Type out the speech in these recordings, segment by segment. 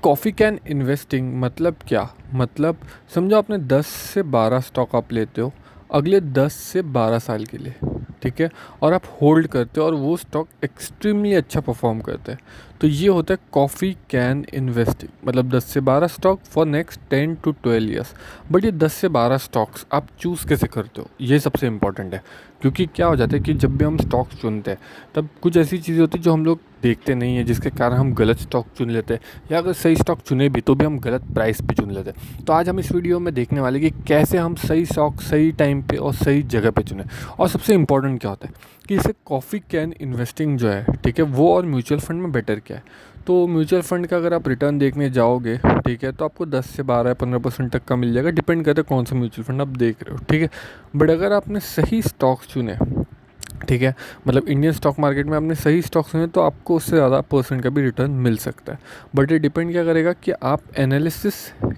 Coffee can investing मतलब क्या? मतलब समझो आपने 10 से 12 स्टॉक आप लेते हो अगले 10 से 12 साल के लिए, ठीक है? और आप होल्ड करते हो और वो स्टॉक एक्सट्रीमली अच्छा परफॉर्म करते हैं। तो ये होता है कॉफ़ी कैन इन्वेस्टिंग, मतलब 10 से 12 stock for next 10 to 12 years. But ये 10 से 12 स्टॉक्स आप चूज़ कैसे करते हो, ये सबसे इंपॉर्टेंट है। क्योंकि क्या हो जाता है कि जब भी हम स्टॉक्स चुनते हैं तब कुछ ऐसी चीज़ें होती हैं जो हम लोग देखते नहीं हैं, जिसके कारण हम गलत स्टॉक चुन लेते हैं, या अगर सही स्टॉक चुने भी तो भी हम गलत प्राइस पे चुन लेते हैं। तो आज हम इस वीडियो में देखने वाले कि कैसे हम सही स्टॉक सही टाइम पे और सही जगह पे चुने। और सबसे इम्पोर्टेंट क्या होता है कि इसे कॉफ़ी कैन इन्वेस्टिंग जो है, ठीक है, वो और म्यूचुअल फंड में बेटर क्या है। तो म्यूचुअल फंड का अगर आप रिटर्न देखने जाओगे, ठीक है, तो आपको 10 से 12 15% तक का मिल जाएगा, डिपेंड करता है कौन सा म्यूचुअल फंड आप देख रहे हो, ठीक है। बट अगर आपने सही स्टॉक्स चुने, ठीक है, मतलब इंडियन स्टॉक मार्केट में आपने सही स्टॉक्स हैं तो आपको उससे ज़्यादा परसेंट का भी रिटर्न मिल सकता है। बट ये डिपेंड क्या करेगा कि आप एनालिसिस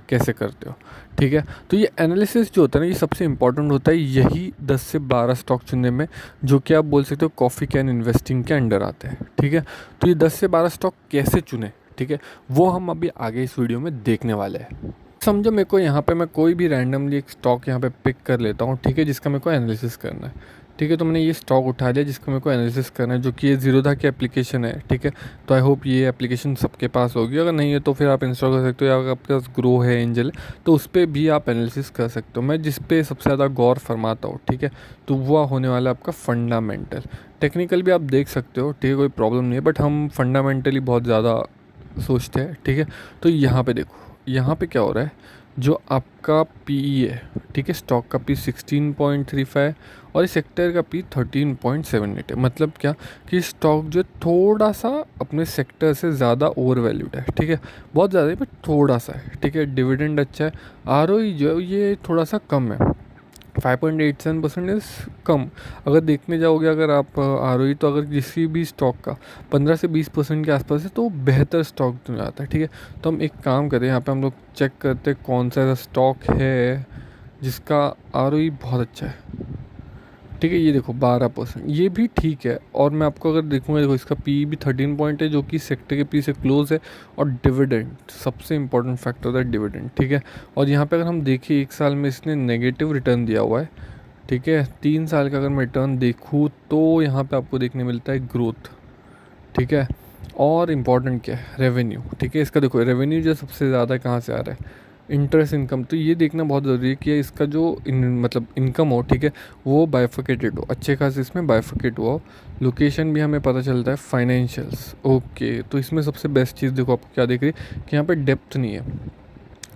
कैसे करते हो, ठीक है। तो ये एनालिसिस जो होता है ना, ये सबसे इंपॉर्टेंट होता है, यही 10 से 12 स्टॉक चुनने में, जो कि आप बोल सकते हो कॉफ़ी कैन इन्वेस्टिंग के अंडर आते हैं, ठीक है। तो ये 10 से 12 स्टॉक कैसे चुने, ठीक है, वो हम अभी आगे इस वीडियो में देखने वाले हैं। समझो मेरे को यहाँ पे मैं कोई भी रैंडमली एक स्टॉक यहाँ पे पिक कर लेता हूँ, ठीक है, जिसका मेरे को एनालिसिस करना है, ठीक है। तो मैंने ये स्टॉक उठा लिया जिसका मेरे को एनालिसिस करना है, जो कि ये ज़ीरोधा की एप्लीकेशन है, ठीक है। तो आई होप ये एप्लीकेशन सबके पास होगी, अगर नहीं है तो फिर आप इंस्टॉल कर सकते हो, या अगर आपके पास ग्रो है, एंजल है, तो उस पर भी आप एनालिसिस कर सकते हो। मैं जिस पे सबसे ज़्यादा गौर फरमाता हूँ, ठीक है, तो वो होने वाला है आपका फंडामेंटल। टेक्निकल भी आप देख सकते हो, ठीक है, कोई प्रॉब्लम नहीं है, बट हम फंडामेंटली बहुत ज़्यादा सोचते हैं, ठीक है। तो यहाँ पे देखो, यहाँ पे क्या हो रहा है, जो आपका पी है, ठीक है, स्टॉक का पी 16.35 और इस सेक्टर का पी 13.78 है। मतलब क्या कि स्टॉक जो थोड़ा सा अपने सेक्टर से ज़्यादा ओवर वैल्यूड है, ठीक है, बहुत ज़्यादा है बट थोड़ा सा है, ठीक है। डिविडेंड अच्छा है, आरओई जो है ये थोड़ा सा कम है, 5.87% इज़ कम। अगर देखने जाओगे अगर आप आर तो अगर किसी भी स्टॉक का 15 से 20% के आसपास है तो बेहतर स्टॉक में आता है, ठीक है। तो हम एक काम करें, यहाँ पे हम लोग चेक करते हैं कौन सा ऐसा स्टॉक है जिसका आर बहुत अच्छा है, ठीक है। ये देखो 12%, ये भी ठीक है। और मैं आपको अगर देखूँगा, देखो इसका पी भी 13 पॉइंट है, जो कि सेक्टर के पी से क्लोज है। और डिविडेंड सबसे इंपॉर्टेंट फैक्टर होता है डिविडेंड, ठीक है। और यहाँ पे अगर हम देखें 1 साल में इसने नेगेटिव रिटर्न दिया हुआ है, ठीक है। 3 साल का अगर मैं रिटर्न देखूँ तो यहाँ पे आपको देखने मिलता है ग्रोथ, ठीक है। और इम्पॉर्टेंट क्या है, रेवेन्यू, ठीक है। इसका देखो रेवेन्यू जो सबसे ज़्यादा कहाँ से आ रहा है, इंटरेस्ट इनकम। तो ये देखना बहुत ज़रूरी है कि इसका जो मतलब इनकम हो, ठीक है, वो बाइफिकेटेड हो, अच्छे खास इसमें बाइफिकेट हुआ हो। लोकेशन भी हमें पता चलता है, फाइनेंशियल्स, ओके। तो इसमें सबसे बेस्ट चीज़ देखो आपको क्या दिख रही है कि यहाँ पे डेप्थ नहीं है,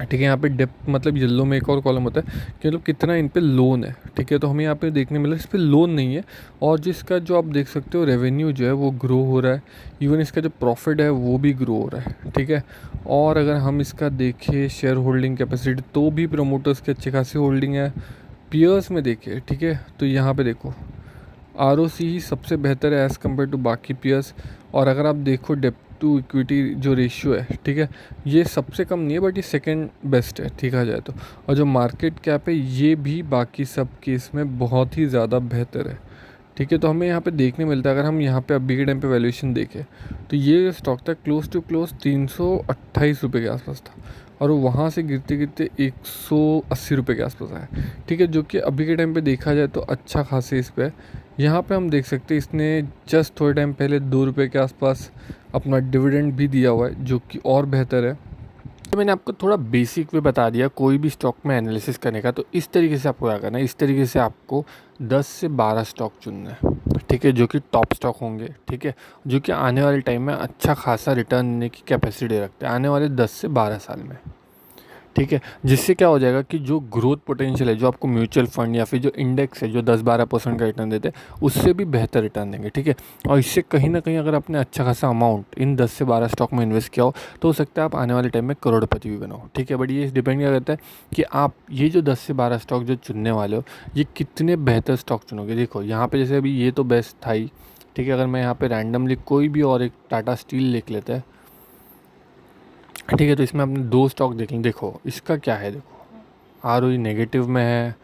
ठीक है। यहाँ पे डेप्थ मतलब येलो में एक और कॉलम होता है कि मतलब कितना इन पे लोन है, ठीक है। तो हमें यहाँ पे देखने मिला इस पे लोन नहीं है। और जिसका जो आप देख सकते हो रेवेन्यू जो है वो ग्रो हो रहा है, इवन इसका जो प्रॉफिट है वो भी ग्रो हो रहा है, ठीक है। और अगर हम इसका देखें शेयर होल्डिंग कैपेसिटी, तो भी प्रमोटर्स की अच्छी खासी होल्डिंग है। पीयर्स में देखें, ठीक है, तो यहाँ पे देखो आर ही सबसे बेहतर है एज़ कम्पेयर टू बाकी पीयर्स। और अगर आप देखो डेप्थ टू इक्विटी जो रेशियो है, ठीक है, ये सबसे कम नहीं है बट ये सेकंड बेस्ट है, ठीक आ जाए तो। और जो मार्केट कैप है ये भी बाकी सब केस में बहुत ही ज़्यादा बेहतर है, ठीक है। तो हमें यहाँ पे देखने मिलता है, अगर हम यहाँ पे अभी के टाइम पे वैल्यूएशन देखें तो ये स्टॉक था क्लोज टू क्लोज 328 रुपये के आसपास था, और वहाँ से गिरते गिरते 180 रुपये के आसपास आया, ठीक है। जो कि अभी के टाइम पे देखा जाए तो अच्छा खासे इस पर यहाँ पे हम देख सकते हैं इसने जस्ट थोड़े टाइम पहले 2 रुपये के आसपास अपना डिविडेंड भी दिया हुआ है, जो कि और बेहतर है। तो मैंने आपको थोड़ा बेसिक वे बता दिया कोई भी स्टॉक में एनालिसिस करने का। तो इस तरीके से आपको क्या करना है, इस तरीके से आपको 10 से 12 स्टॉक चुनना है, ठीक है, जो कि टॉप स्टॉक होंगे, ठीक है, जो कि आने वाले टाइम में अच्छा खासा रिटर्न देने की कैपेसिटी रखते हैं आने वाले 10 से 12 साल में, ठीक है। जिससे क्या हो जाएगा कि जो ग्रोथ पोटेंशियल है, जो आपको म्यूचुअल फंड या फिर जो इंडेक्स है जो 10-12% का रिटर्न देते हैं, उससे भी बेहतर रिटर्न देंगे, ठीक है। और इससे कहीं ना कहीं अगर आपने अच्छा खासा अमाउंट इन 10 से 12 स्टॉक में इन्वेस्ट किया हो तो हो सकता है आप आने वाले टाइम में करोड़पति भी बनाओ, ठीक है। बट ये डिपेंड क्या करता है कि आप ये जो 10 से 12 स्टॉक जो चुनने वाले हो, ये कितने बेहतर स्टॉक चुनोगे। देखो यहाँ पर जैसे अभी ये तो बेस्ट था ही, ठीक है। अगर मैं यहाँ पर रैंडमली कोई भी और एक टाटा स्टील लिख लेते हैं, ठीक है, तो इसमें आपने 2 स्टॉक देख लें। देखो इसका क्या है, देखो आर नेगेटिव में है,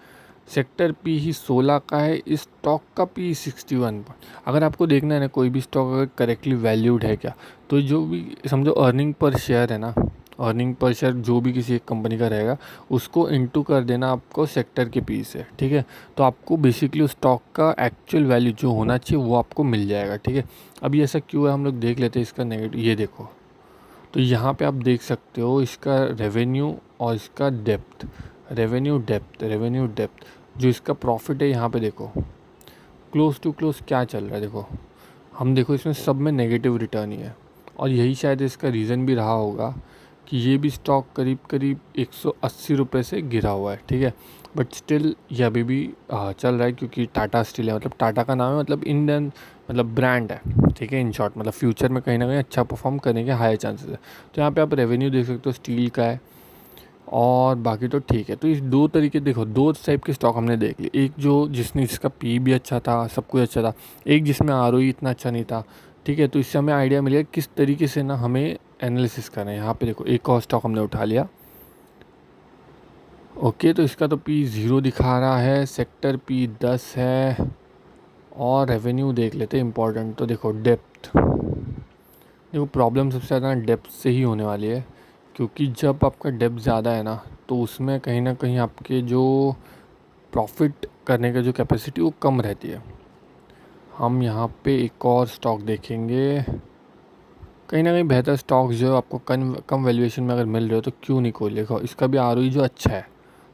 सेक्टर पी ही 16 का है, इस स्टॉक का पी 61 पर। अगर आपको देखना है ना कोई भी स्टॉक अगर करेक्टली वैल्यूड है क्या, तो जो भी समझो अर्निंग पर शेयर है ना, अर्निंग पर शेयर जो भी किसी एक कंपनी का रहेगा उसको इनटू कर देना आपको सेक्टर के पी से, ठीक है। तो आपको बेसिकली उस स्टॉक का एक्चुअल वैल्यू जो होना चाहिए वो आपको मिल जाएगा, ठीक है। अभी ऐसा क्यों है हम लोग देख लेते हैं इसका नेगेटिव। ये देखो, तो यहाँ पे आप देख सकते हो इसका रेवेन्यू और इसका डेप्थ, रेवेन्यू डेप्थ जो इसका प्रॉफिट है यहाँ पे देखो क्लोज टू क्लोज क्या चल रहा है। देखो हम देखो इसमें सब में नेगेटिव रिटर्न ही है, और यही शायद इसका रीज़न भी रहा होगा कि ये भी स्टॉक करीब करीब 180 रुपये से गिरा हुआ है, ठीक है। बट स्टिल ये अभी भी चल रहा है, क्योंकि टाटा स्टील है, मतलब टाटा का नाम है, मतलब इंडियन मतलब ब्रांड है, ठीक है। इन शॉर्ट मतलब फ्यूचर में कहीं ना कहीं अच्छा परफॉर्म करने के हाई चांसेस है। तो यहाँ पे आप रेवेन्यू देख सकते हो स्टील का है, और बाकी तो ठीक है। तो इस दो तरीके देखो, दो टाइप के स्टॉक हमने देख लिए, एक जो जिसका पी भी अच्छा था, सब कुछ अच्छा था, एक जिसमें आरओई इतना अच्छा नहीं था, ठीक है। तो इससे हमें आइडिया मिलेगा किस तरीके से ना हमें एनालिसिस करना है। यहाँ पे देखो एक और स्टॉक हमने उठा लिया, ओके। तो इसका तो पी 0 दिखा रहा है, सेक्टर पी 10 है, और रेवेन्यू देख लेते हैं इंपॉर्टेंट। तो देखो डेप्थ, देखो प्रॉब्लम सबसे ज़्यादा डेप्थ से ही होने वाली है, क्योंकि जब आपका डेप्थ ज़्यादा है ना तो उसमें कहीं ना कहीं आपके जो प्रॉफिट करने का जो कैपेसिटी वो कम रहती है। हम यहाँ पे एक और स्टॉक देखेंगे, कहीं ना कहीं बेहतर स्टॉक्स जो आपको कम वैल्यूएशन में अगर मिल रहे हो तो क्यों नहीं खोल। देखो इसका भी आरओई जो अच्छा है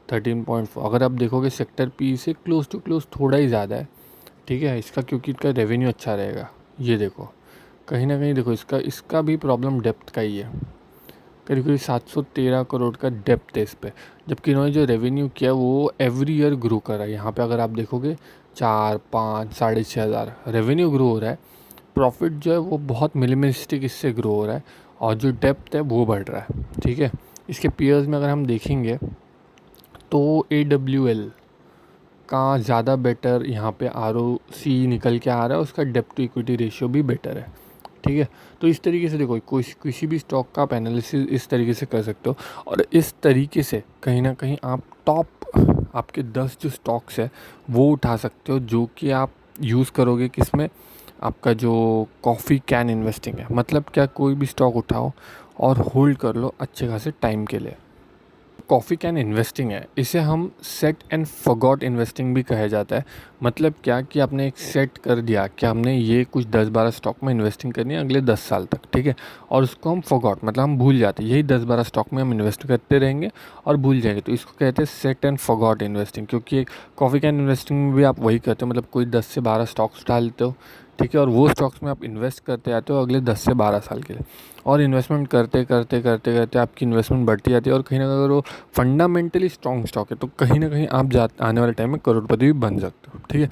13.4, अगर आप देखोगे सेक्टर पी से क्लोज टू क्लोज थोड़ा ही ज़्यादा है, ठीक है इसका, क्योंकि इसका रेवेन्यू अच्छा रहेगा। ये देखो कहीं ना कहीं देखो इसका भी प्रॉब्लम डेप्थ का ही है, करीब करीब 713 करोड़ का डेप्थ है इस पर, जबकि इन्होंने जो रेवेन्यू किया वो एवरी ईयर ग्रो कर रहा है। यहाँ पे अगर आप देखोगे 4, 5, 6,500 रेवेन्यू ग्रो हो रहा है, प्रॉफिट जो है वो बहुत मिनिमलिस्टिक इससे ग्रो हो रहा है, और जो डेप्थ है वो बढ़ रहा है, ठीक है। इसके पीयर्स में अगर हम देखेंगे तो AWL का ज़्यादा बेटर यहाँ पे ROC निकल के आ रहा है, उसका डेप्थ टू इक्विटी रेशियो भी बेटर है, ठीक है। तो इस तरीके से देखो किसी भी स्टॉक का आप एनालिसिस इस तरीके से कर सकते हो, और इस तरीके से कहीं ना कहीं आप टॉप आपके 10 जो स्टॉक्स है वो उठा सकते हो, जो कि आप यूज़ करोगे किसमें, आपका जो कॉफ़ी कैन इन्वेस्टिंग है। मतलब क्या, कोई भी स्टॉक उठाओ और होल्ड कर लो अच्छे खासे टाइम के लिए। कॉफ़ी कैन इन्वेस्टिंग है, इसे हम सेट एंड फॉरगॉट इन्वेस्टिंग भी कहा जाता है। मतलब क्या कि आपने एक सेट कर दिया कि हमने ये कुछ 10-12 स्टॉक में इन्वेस्टिंग करनी है अगले 10 साल तक, ठीक है। और उसको हम फॉरगॉट मतलब हम भूल जाते हैं, यही 10-12 स्टॉक में हम इन्वेस्ट करते रहेंगे और भूल जाएंगे। तो इसको कहते हैं सेट एंड फॉरगॉट इन्वेस्टिंग, क्योंकि कॉफ़ी कैन इन्वेस्टिंग में भी आप वही करते हो, मतलब कोई 10 से 12 स्टॉक्स उठा लेते हो, ठीक है। और वो स्टॉक्स में आप इन्वेस्ट करते आते हो अगले 10 से 12 साल के लिए, और इन्वेस्टमेंट करते करते करते करते आपकी इन्वेस्टमेंट बढ़ती जाती है। और कहीं ना कहीं अगर वो फंडामेंटली स्ट्रॉन्ग स्टॉक है तो कहीं ना कहीं आप आने वाले टाइम में करोड़पति भी बन सकते हो, ठीक है।